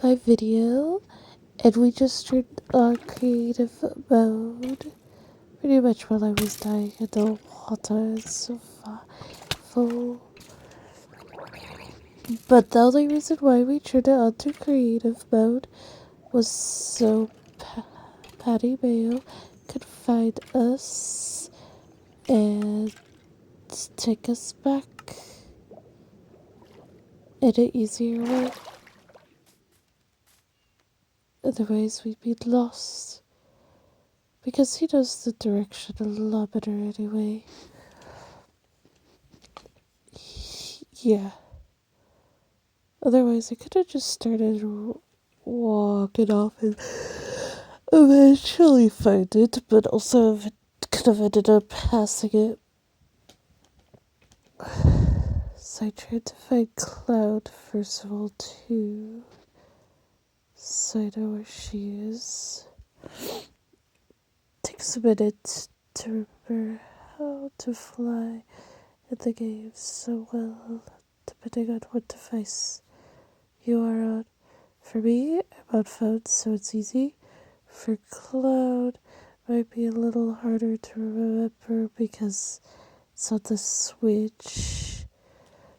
my video, and we just turned on creative mode pretty much while I was dying in the water survival. But the only reason why we turned it on to creative mode was so Pattymayo could find us and take us back in an easier way. Otherwise, we'd be lost. Because he knows the direction a lot better anyway. Yeah. Otherwise, I could have just started walking off and eventually find it, but also could have ended up passing it. So I tried to find Cloud first of all, too. So I know where she is. Takes a minute to remember how to fly in the game so well, depending on what device you are on. For me, I'm on phone, so it's easy. For Cloud, it might be a little harder to remember because it's on the Switch.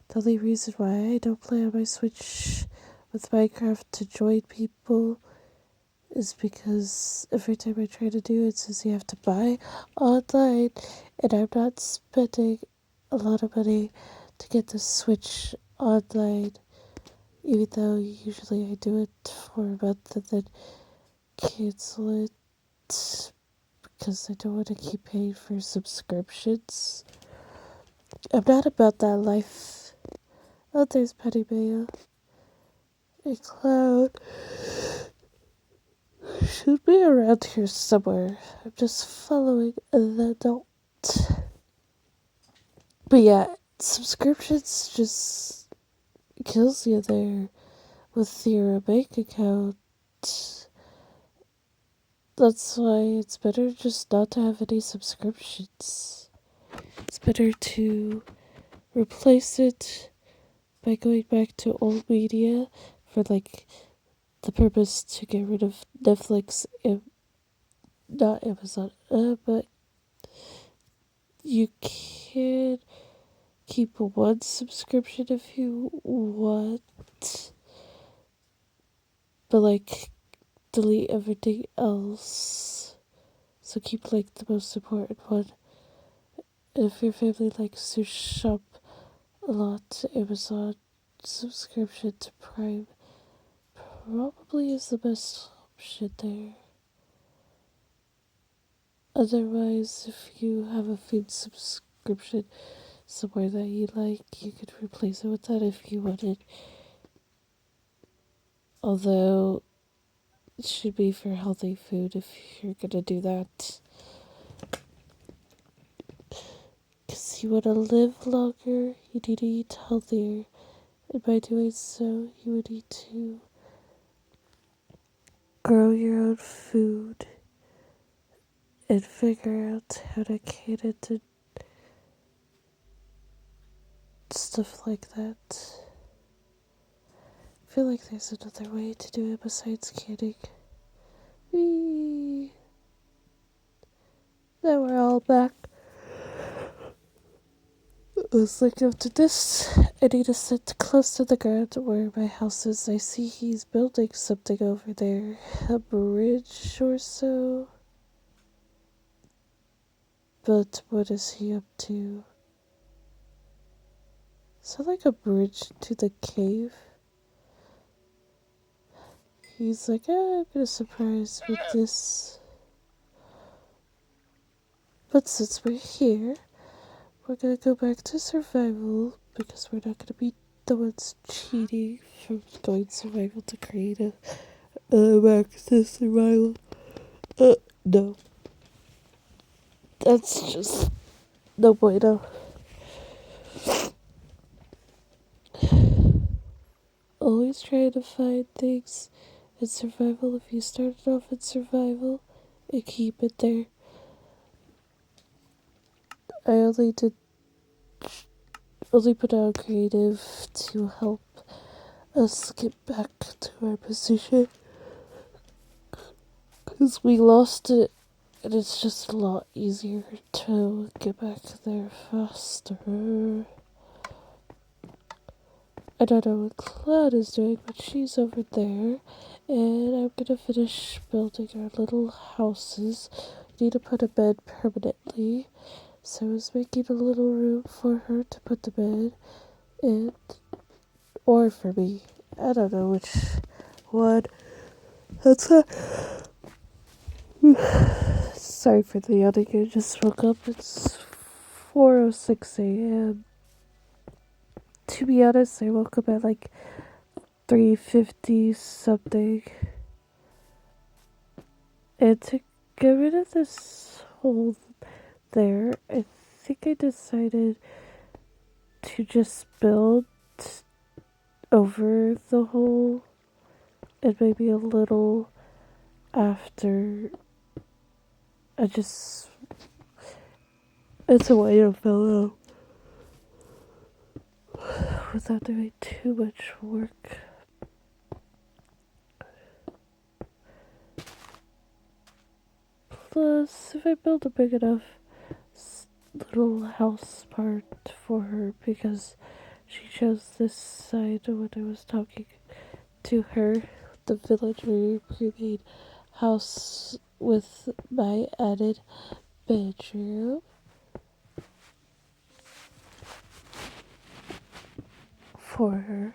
The only reason why I don't play on my Switch with Minecraft to join people is because every time I try to do it, it says you have to buy online, and I'm not spending a lot of money to get the Switch online, even though usually I do it for a month and then cancel it because I don't want to keep paying for subscriptions. I'm not about that life. Oh, there's Pattymayo. A Cloud should be around here somewhere. I'm just following the adult. But yeah, subscriptions just kills you there with your bank account. That's why it's better just not to have any subscriptions. It's better to replace it by going back to old media for like the purpose to get rid of Netflix and not Amazon, but you can keep one subscription if you want, but like delete everything else. So keep like the most important one. And if your family likes to shop a lot, Amazon subscription to Prime probably is the best option there. Otherwise, if you have a food subscription somewhere that you like, you could replace it with that if you wanted. Although, it should be for healthy food if you're gonna do that. Because you want to live longer, you need to eat healthier. And by doing so, you would need to grow your own food and figure out how to cater to stuff like that. I feel like there's another way to do it besides canning. Whee! Now we're all back. Let's look up to this. I need to sit close to the ground where my house is. I see he's building something over there. A bridge or so. But what is he up to? Is that like a bridge to the cave? He's like, I'm gonna surprise with this. But since we're here, we're gonna go back to survival because we're not gonna be the ones cheating from going survival to creative. Back to survival. No. That's just no bueno. Always trying to find things in survival. If you started off in survival, and keep it there. I only put out creative to help us get back to our position. Because we lost it, and it's just a lot easier to get back there faster. I don't know what Cloud is doing, but she's over there. And I'm gonna finish building our little houses. We need to put a bed permanently. So I was making a little room for her to put the bed in. Or for me. I don't know which one. That's a... Sorry for the yawning. I just woke up. It's 4:06 a.m. To be honest, I woke up at like 3:50 something. And to get rid of this hole there, I think I decided to just build over the hole and maybe a little after. It's a way to fill out without doing too much work. Plus, if I build a big enough little house part for her, because she chose this side when I was talking to her, the villager pre-made house with my added bedroom for her.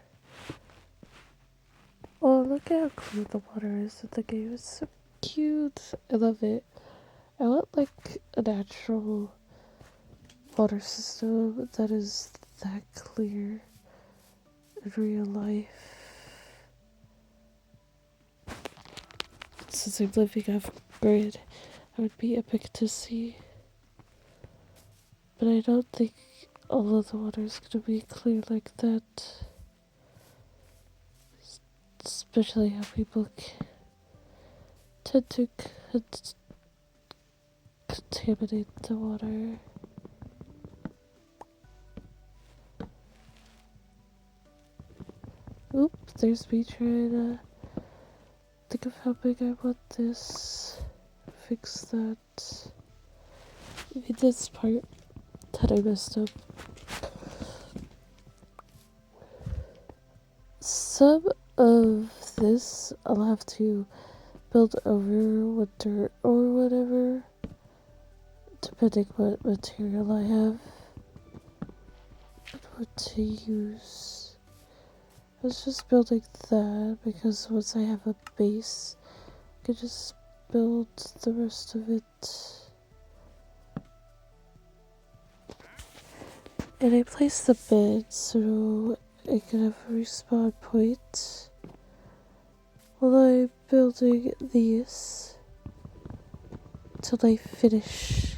Oh, look at how clean the water is in the game. It's so cute. I love it. I want like a natural water system that is that clear in real life. Since I'm living off grid, it would be epic to see. But I don't think all of the water is going to be clear like that. Especially how people tend to contaminate the water. Oop, there's me trying to think of how big I want this. Fix that. Maybe this part that I messed up. Some of this I'll have to build over with dirt or whatever, depending what material I have and what to use. I was just building that because once I have a base, I can just build the rest of it. And I placed the bed so I can have a respawn point while I'm building these till I finish.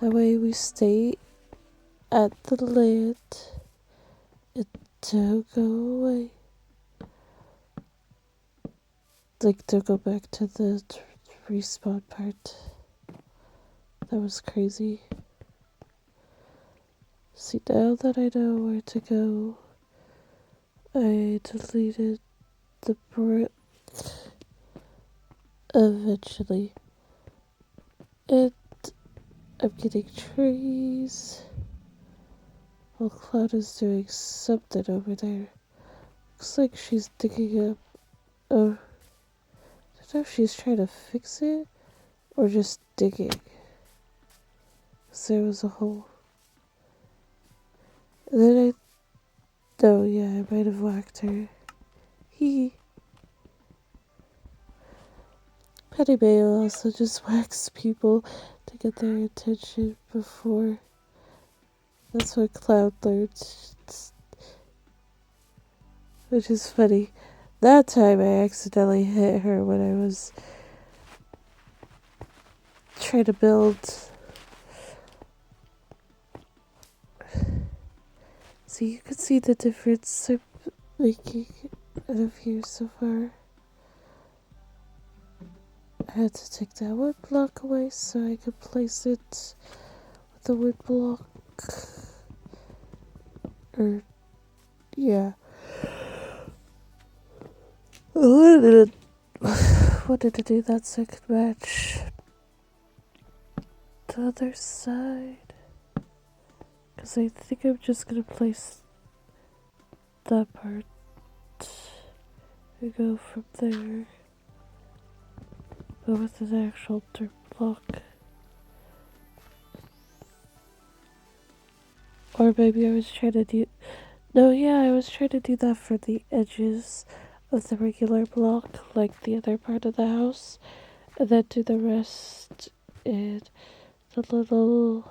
That way we stay at the land and don't go away. Like, to go back to the respawn part. That was crazy. See, now that I know where to go, I deleted the brick eventually. And I'm getting trees. While Cloud is doing something over there. Looks like she's digging up. Oh, I don't know if she's trying to fix it or just digging. Because there was a hole. And then oh yeah, I might have whacked her. Hee. Pattymayo also just whacks people to get their attention before. That's what Cloud learned. Which is funny. That time I accidentally hit her when I was trying to build. So you can see the difference I'm making out of here so far. I had to take that wood block away so I could place it with the wood block. Yeah. wanted to do that second match the other side, because I think I'm just gonna place that part and go from there, but with an actual dirt block. Or maybe I was trying to do, no, yeah, I was trying to do that for the edges of the regular block, like the other part of the house, and then do the rest in the little,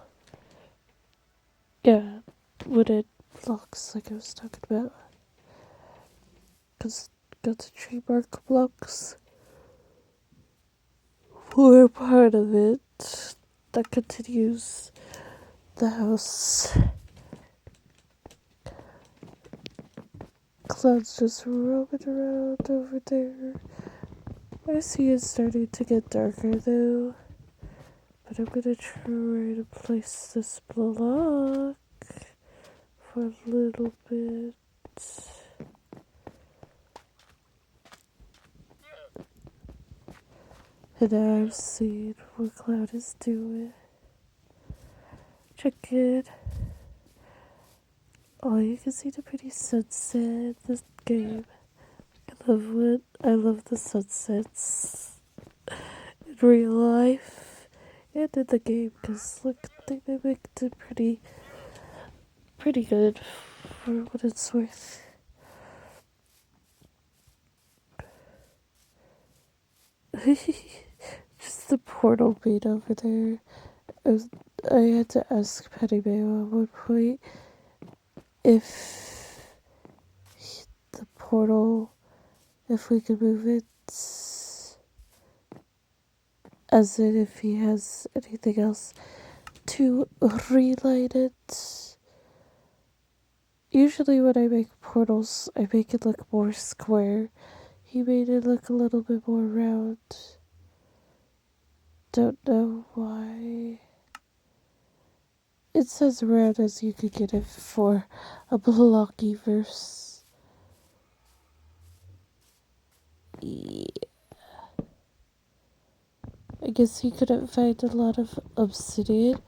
yeah, wooden blocks like I was talking about. Because got the tree bark blocks for part of it that continues the house. Clouds just roaming around over there. I see it's starting to get darker though, but I'm gonna try to place this block for a little bit. And now I've seen what Cloud is doing. Check it. Oh, you can see the pretty sunset in this game. I love the sunsets in real life and in the game, because look, they mimicked it pretty good for what it's worth. Just the portal made over there. I had to ask Pattymayo at one point if the portal, if we could move it, as in if he has anything else to relight it. Usually when I make portals, I make it look more square. He made it look a little bit more round. Don't know why. It's as round as you could get it for a blocky verse. Yeah. I guess he couldn't find a lot of obsidian,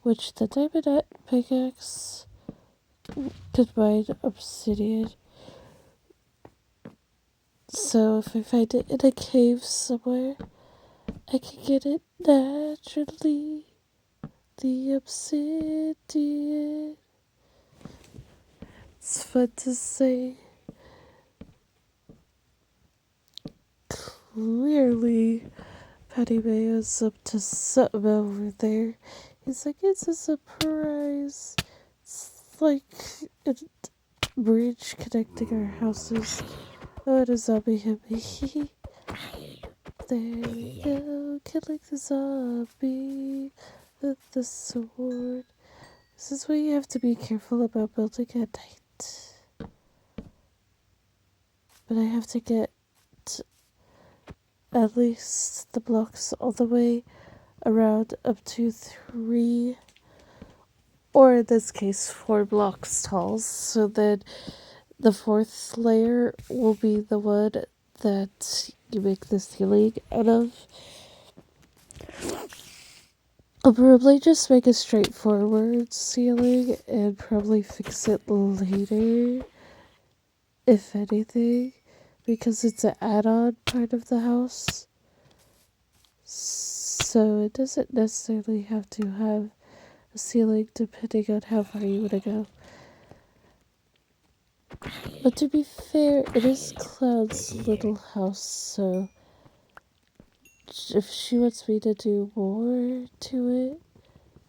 which the diamond pickaxe could find obsidian. So if I find it in a cave somewhere, I can get it naturally. The obsidian. It's fun to say. Clearly, Pattymayo's up to something over there. He's like, it's a surprise. It's like a bridge connecting our houses. Oh, and a zombie hit me. There we go, killing the zombie with the sword. This is where you have to be careful about building at night. But I have to get at least the blocks all the way around up to 3, or in this case 4 blocks tall, so then the 4th layer will be the one that you make the ceiling out of. I'll probably just make a straightforward ceiling and probably fix it later, if anything, because it's an add-on part of the house. So it doesn't necessarily have to have a ceiling depending on how far you want to go. But to be fair, it is Cloud's little house, so if she wants me to do more to it,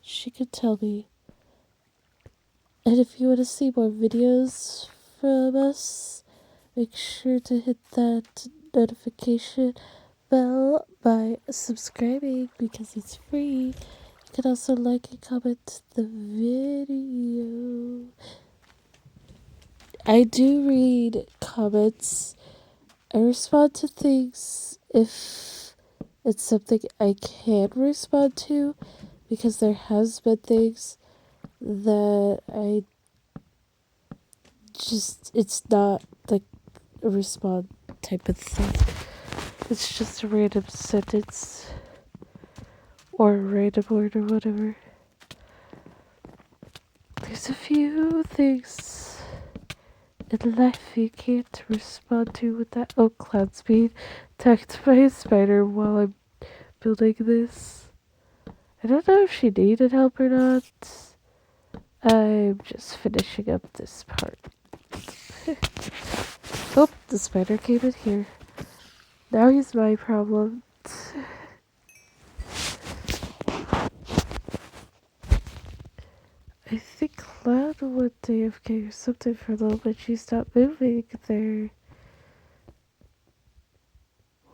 she could tell me. And if you want to see more videos from us, make sure to hit that notification bell by subscribing, because it's free. You can also like and comment the video. I do read comments. I respond to things if it's something I can respond to, because there has been things that it's not like a respond type of thing. It's just a random sentence or a random word or whatever. There's a few things in life you can't respond to with that. Oh, Cloud's being attacked by a spider while I'm building this. I don't know if she needed help or not. I'm just finishing up this part. Oh, the spider came in here. Now he's my problem. I think Cloud went AFK or something for a little bit. She stopped moving there.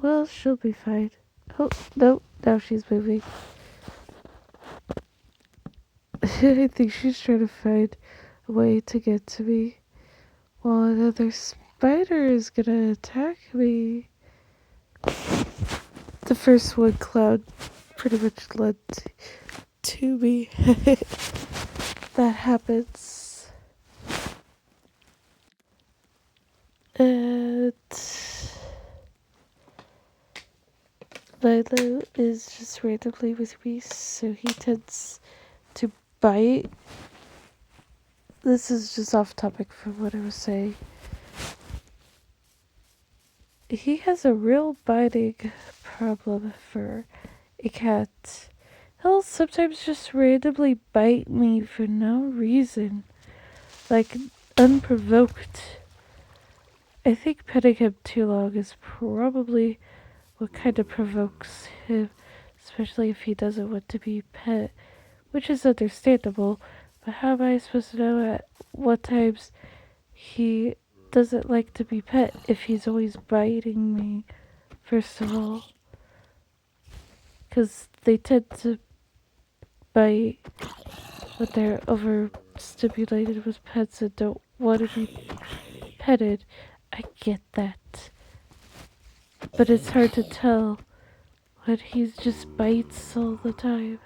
Well, she'll be fine. Oh, no, now she's moving. I think she's trying to find a way to get to me. While another spider is gonna attack me. The first one, Cloud, pretty much led to me. That happens. And Milo is just randomly with me, so he tends to bite. This is just off topic from what I was saying. He has a real biting problem for a cat. He'll sometimes just randomly bite me for no reason, like unprovoked. I think petting him too long is probably what kind of provokes him, especially if he doesn't want to be pet, which is understandable. But how am I supposed to know at what times he doesn't like to be pet if he's always biting me, first of all? Because they tend to bite when they're overstimulated with pets and don't want to be petted. I get that. But it's hard to tell when he just bites all the time.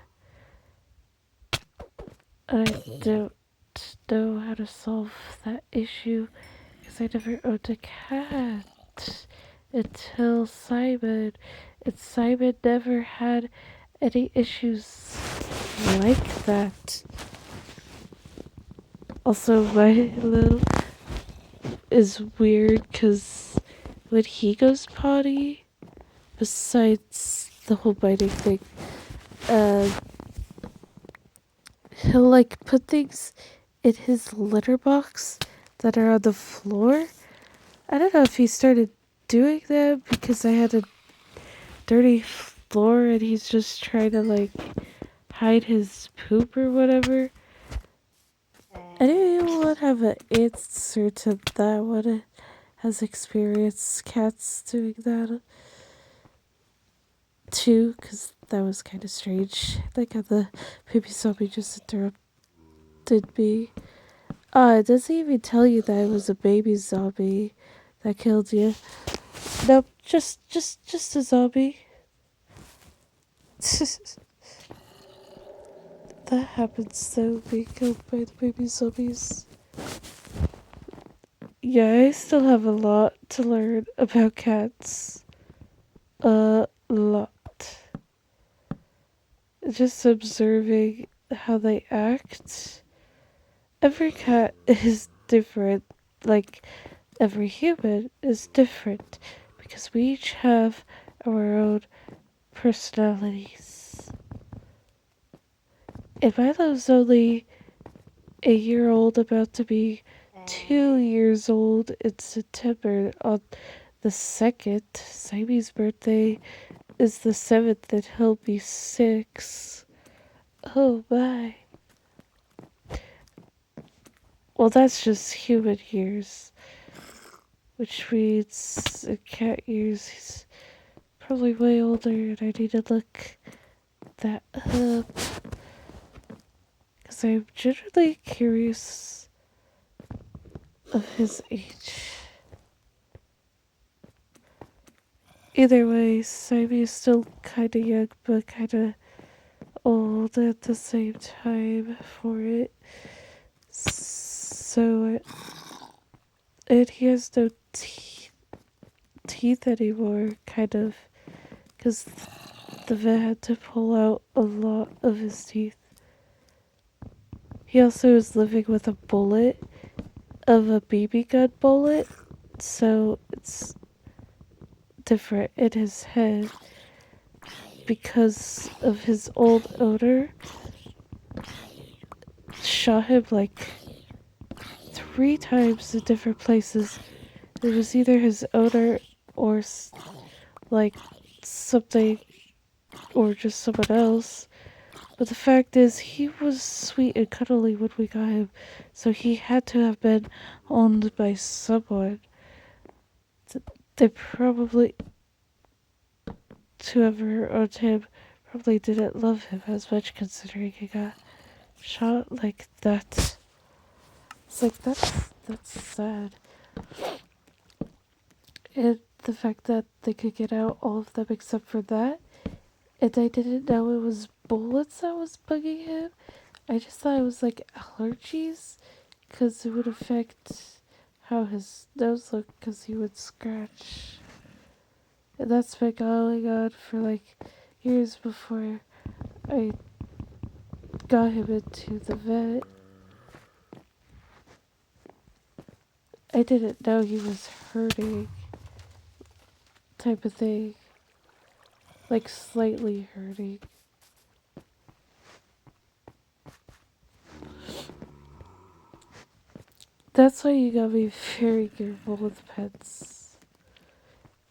I don't know how to solve that issue because I never owned a cat until Simon. And Simon never had any issues like that. Also, my little is weird because when he goes potty, besides the whole biting thing, he'll like put things in his litter box that are on the floor. I don't know if he started doing that because I had a dirty floor and he's just trying to like hide his poop or whatever. Anyone have an answer to that? What has experienced cats doing that too? Because that was kind of strange. Like how the poopy zombie just interrupted me. It doesn't even tell you that it was a baby zombie that killed you. Nope, just a zombie. That happens though, being killed by the baby zombies. Yeah, I still have a lot to learn about cats. A lot. Just observing how they act. Every cat is different. Like, every human is different. Because we each have our own personalities. And Milo's only a year old, about to be 2 years old in September. On the 2nd, Sammy's birthday is the 7th, and he'll be 6. Oh my. Well, that's just human years, which means in cat years he's probably way older, and I need to look that up. Because I'm generally curious of his age. Either way, Simon is still kinda young, but kinda old at the same time for it. So, and he has no teeth. teeth anymore, kind of, because the vet had to pull out a lot of his teeth. He also was living with a bullet of a BB gun bullet, so it's different in his head because of his old owner shot him like 3 times in different places. It was either his owner or like something or just someone else. But the fact is, he was sweet and cuddly when we got him, so he had to have been owned by someone. They probably, whoever owned him, probably didn't love him as much considering he got shot like that. It's like, that's sad. And the fact that they could get out all of them except for that, and I didn't know it was bullets that was bugging him. I just thought it was like allergies, because it would affect how his nose looked, because he would scratch. And that's been going on for like years before I got him into the vet. I didn't know he was hurting, type of thing. Like slightly hurting. That's why you gotta be very careful with pets.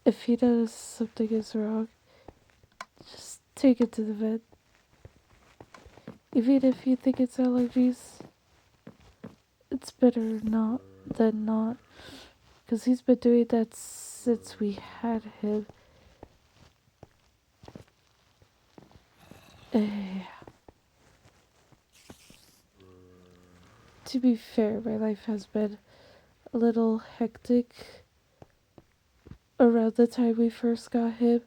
If he knows something is wrong, just take it to the vet. Even if you think it's allergies, it's better not than not. Because he's been doing that since we had him. To be fair, my life has been a little hectic around the time we first got him.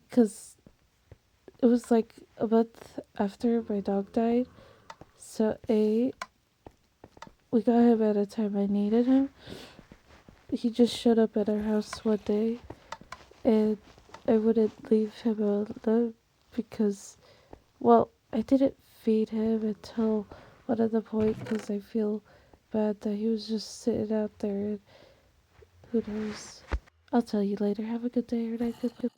Because it was like a month after my dog died. So, we got him at a time I needed him. He just showed up at our house one day, and I wouldn't leave him alone because, well, I didn't feed him until one of the point because I feel bad that he was just sitting out there, and who knows. I'll tell you later. Have a good day or night. Good.